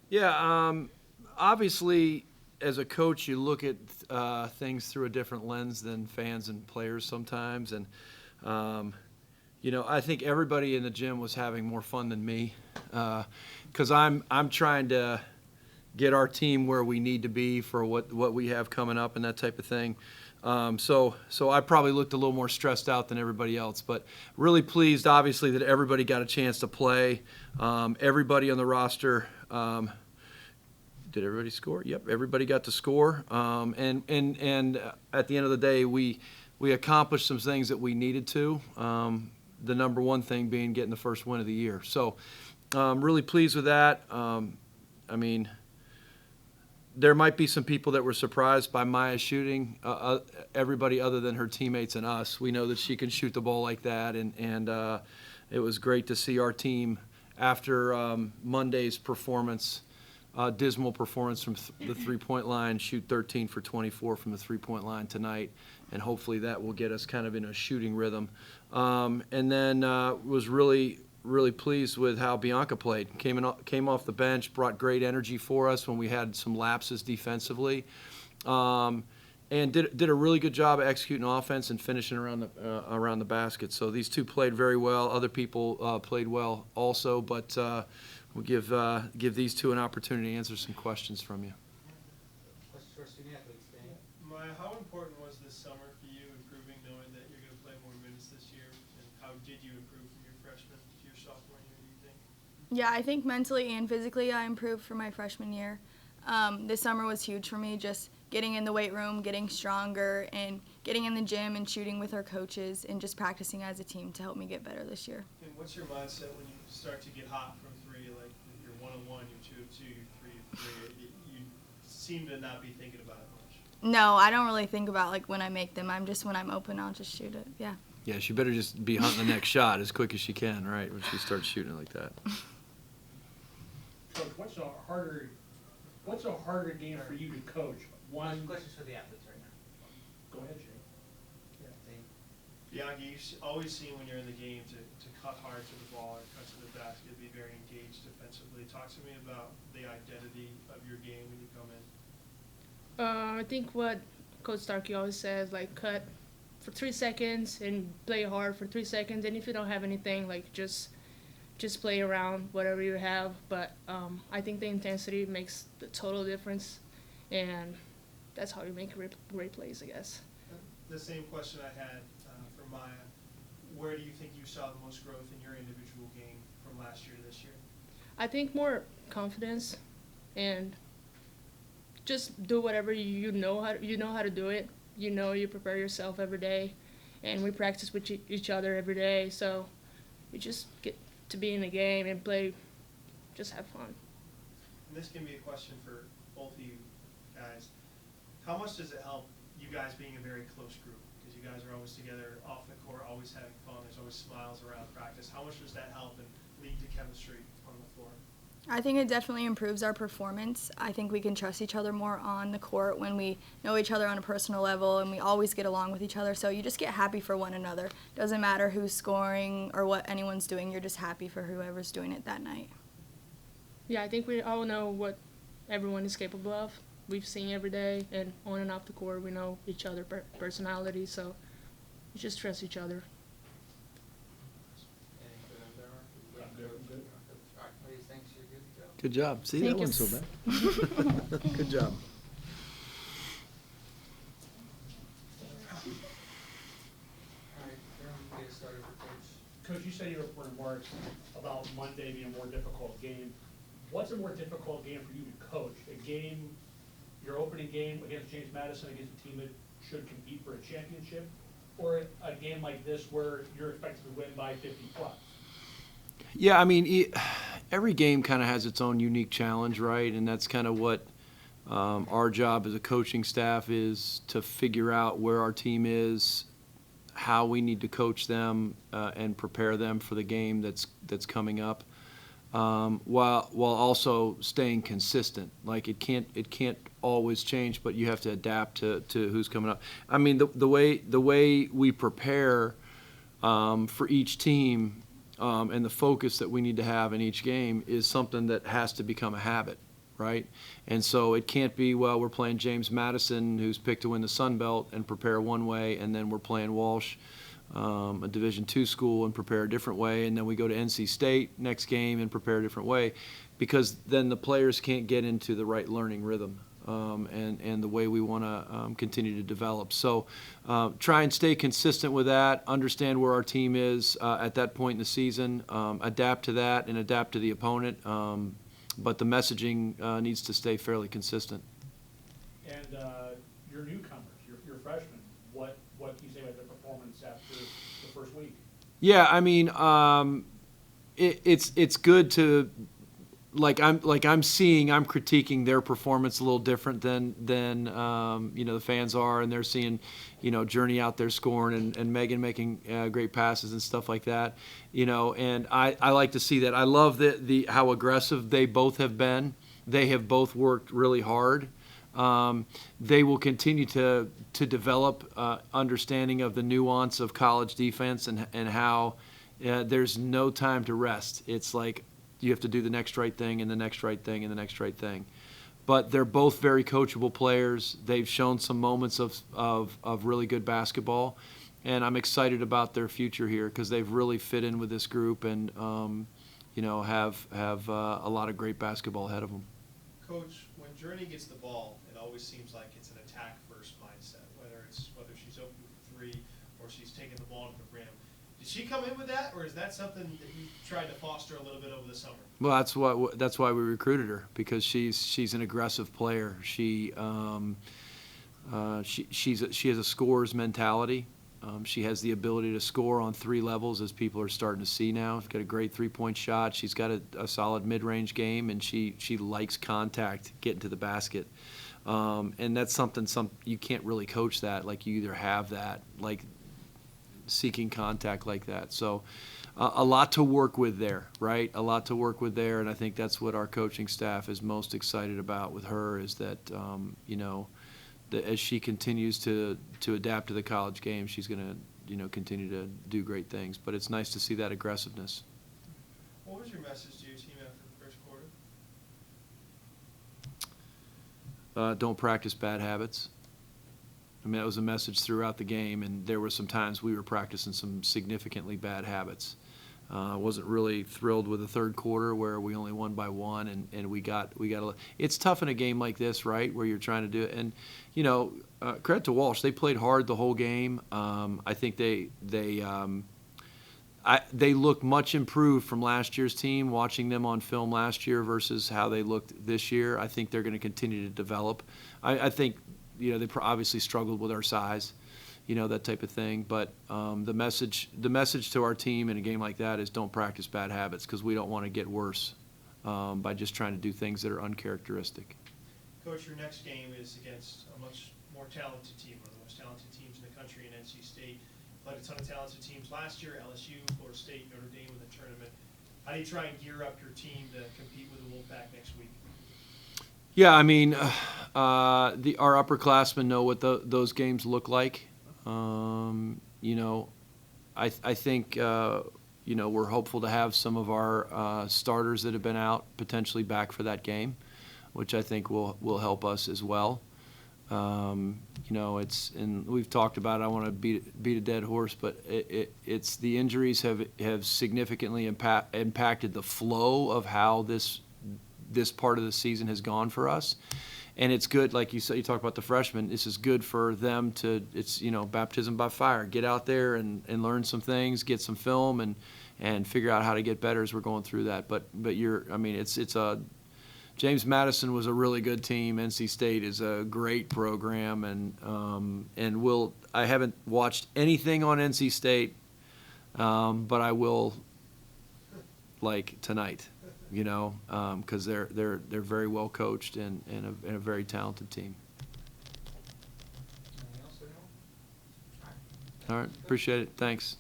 Yeah, obviously, as a coach, you look at things through a different lens than fans and players sometimes. And, I think everybody in the gym was having more fun than me because I'm trying to get our team where we need to be for what we have coming up and that type of thing. So I probably looked a little more stressed out than everybody else, but really pleased, obviously, that everybody got a chance to play. Everybody on the roster. Did everybody score? Yep, everybody got to score. And at the end of the day, we accomplished some things that we needed to. The number one thing being getting the first win of the year. So really pleased with that. I mean, there might be some people that were surprised by Maya's shooting. Everybody other than her teammates and us, we know that she can shoot the ball like that, and it was great to see our team after Monday's performance, dismal performance from the three-point line, shoot 13 for 24 from the three-point line tonight, and hopefully that will get us kind of in a shooting rhythm. And then was really pleased with how Bianca played. Came off the bench, brought great energy for us when we had some lapses defensively, and did a really good job of executing offense and finishing around the basket. So these two played very well. Other people played well also, but we'll give these two an opportunity to answer some questions from you. Maya, how important was this summer for you improving, knowing that you're going to play more minutes this year, and how did you improve from your freshman to your sophomore year, do you think? Yeah, I think mentally and physically I improved from my freshman year. This summer was huge for me, just getting in the weight room, getting stronger, and getting in the gym and shooting with our coaches and just practicing as a team to help me get better this year. And what's your mindset when you start to get hot from three, like you're 1-on-1, you're 2-2, you're 3-3? You seem to not be thinking about it much. No, I don't really think about like when I make them. When I'm open, I'll just shoot it. Yeah. Yeah, she better just be hunting the next shot as quick as she can, right, when she starts shooting like that. Coach, what's a harder game for you to coach? One. Questions for the athletes right now. Go ahead, Jay. Bianca, you always seem when you're in the game to cut hard to the ball or cut to the basket, be very engaged defensively. Talk to me about the identity of your game when you come in. I think what Coach Starkey always says, like, cut for 3 seconds and play hard for 3 seconds. And if you don't have anything, like, just play around whatever you have. But I think the intensity makes the total difference, and that's how you make great plays, I guess. The same question I had for Maya. Where do you think you saw the most growth in your individual game from last year to this year? I think more confidence and just do whatever you know how to do it. You prepare yourself every day, and we practice with each other every day. So you just get to be in the game and play, just have fun. And this can be a question for both of you guys. How much does it help you guys being a very close group? Because you guys are always together off the court, always having fun. There's always smiles around practice. How much does that help and lead to chemistry on the floor? I think it definitely improves our performance. I think we can trust each other more on the court when we know each other on a personal level, and we always get along with each other. So you just get happy for one another. Doesn't matter who's scoring or what anyone's doing. You're just happy for whoever's doing it that night. Yeah, I think we all know what everyone is capable of. We've seen every day, and on and off the court, we know each other's personalities, so we just trust each other. Good job. See, Thank that you. wasn't so bad. Good job. Coach, you said in your remarks about Monday being a more difficult game. What's a more difficult game for you to coach? A game, your opening game against James Madison, against a team that should compete for a championship, or a game like this where you're expected to win by 50 plus? Yeah, I mean, every game kind of has its own unique challenge, right? And that's kind of what our job as a coaching staff is, to figure out where our team is, how we need to coach them and prepare them for the game that's coming up, while also staying consistent. Like it can't always change, but you have to adapt to who's coming up. I mean, the way we prepare for each team and the focus that we need to have in each game is something that has to become a habit. right? And so it can't be, well, we're playing James Madison, who's picked to win the Sun Belt, and prepare one way, and then we're playing Walsh, a Division II school, and prepare a different way, and then we go to NC State next game and prepare a different way, because then the players can't get into the right learning rhythm. And the way we want to continue to develop. So try and stay consistent with that, understand where our team is at that point in the season, adapt to that and adapt to the opponent. But the messaging needs to stay fairly consistent. And your newcomers, your freshmen, what can you say about their performance after the first week? Yeah, I mean, it's good to. I'm critiquing their performance a little different than the fans are, and they're seeing Journey out there scoring and Megan making great passes and stuff like that, and I like to see that. I love the how aggressive they both have been. They have both worked really hard. They will continue to develop understanding of the nuance of college defense and how there's no time to rest. It's like you have to do the next right thing and the next right thing and the next right thing. But they're both very coachable players. They've shown some moments of really good basketball, and I'm excited about their future here because they've really fit in with this group and have a lot of great basketball ahead of them. Coach, when Journey gets the ball, it always seems like it's an attack-first mindset, whether she's open for three or she's taking the ball to the rim. Did she come in with that, or is that something that you tried to foster a little bit over the summer? Well, that's why we recruited her, because she's an aggressive player. She has a scorer's mentality. She has the ability to score on three levels, as people are starting to see now. She's got a great three-point shot. She's got a solid mid-range game, and she likes contact, getting to the basket. And that's something you can't really coach that. Like, you either have that, like seeking contact like that. So a lot to work with there, right? A lot to work with there, and I think that's what our coaching staff is most excited about with her, is that as she continues to adapt to the college game, she's going to continue to do great things. But it's nice to see that aggressiveness. What was your message to your team after the first quarter? Don't practice bad habits. I mean, that was a message throughout the game, and there were some times we were practicing some significantly bad habits. I wasn't really thrilled with the third quarter where we only won by one, and we got a. It's tough in a game like this, right, where you're trying to do it. And credit to Walsh, they played hard the whole game. I think they look much improved from last year's team. Watching them on film last year versus how they looked this year, I think they're going to continue to develop. I think. They obviously struggled with our size, that type of thing. But the message to our team in a game like that is don't practice bad habits, because we don't want to get worse by just trying to do things that are uncharacteristic. Coach, your next game is against a much more talented team, one of the most talented teams in the country in NC State. Played a ton of talented teams last year, LSU, Florida State, Notre Dame in the tournament. How do you try and gear up your team to compete with the Wolfpack next week? Yeah, I mean, our upperclassmen know what those games look like. I think we're hopeful to have some of our starters that have been out potentially back for that game, which I think will help us as well. And we've talked about it. I want to beat a dead horse, but it's the injuries have significantly impacted the flow of how this part of the season has gone for us. And it's good, like you said, you talk about the freshmen, this is good for them it's baptism by fire. Get out there and learn some things, get some film, and figure out how to get better as we're going through that. But James Madison was a really good team. NC State is a great program, and I haven't watched anything on NC State, but I will tonight. Because they're very well coached and a very talented team. Anything else, anyone? All right, appreciate it. Thanks.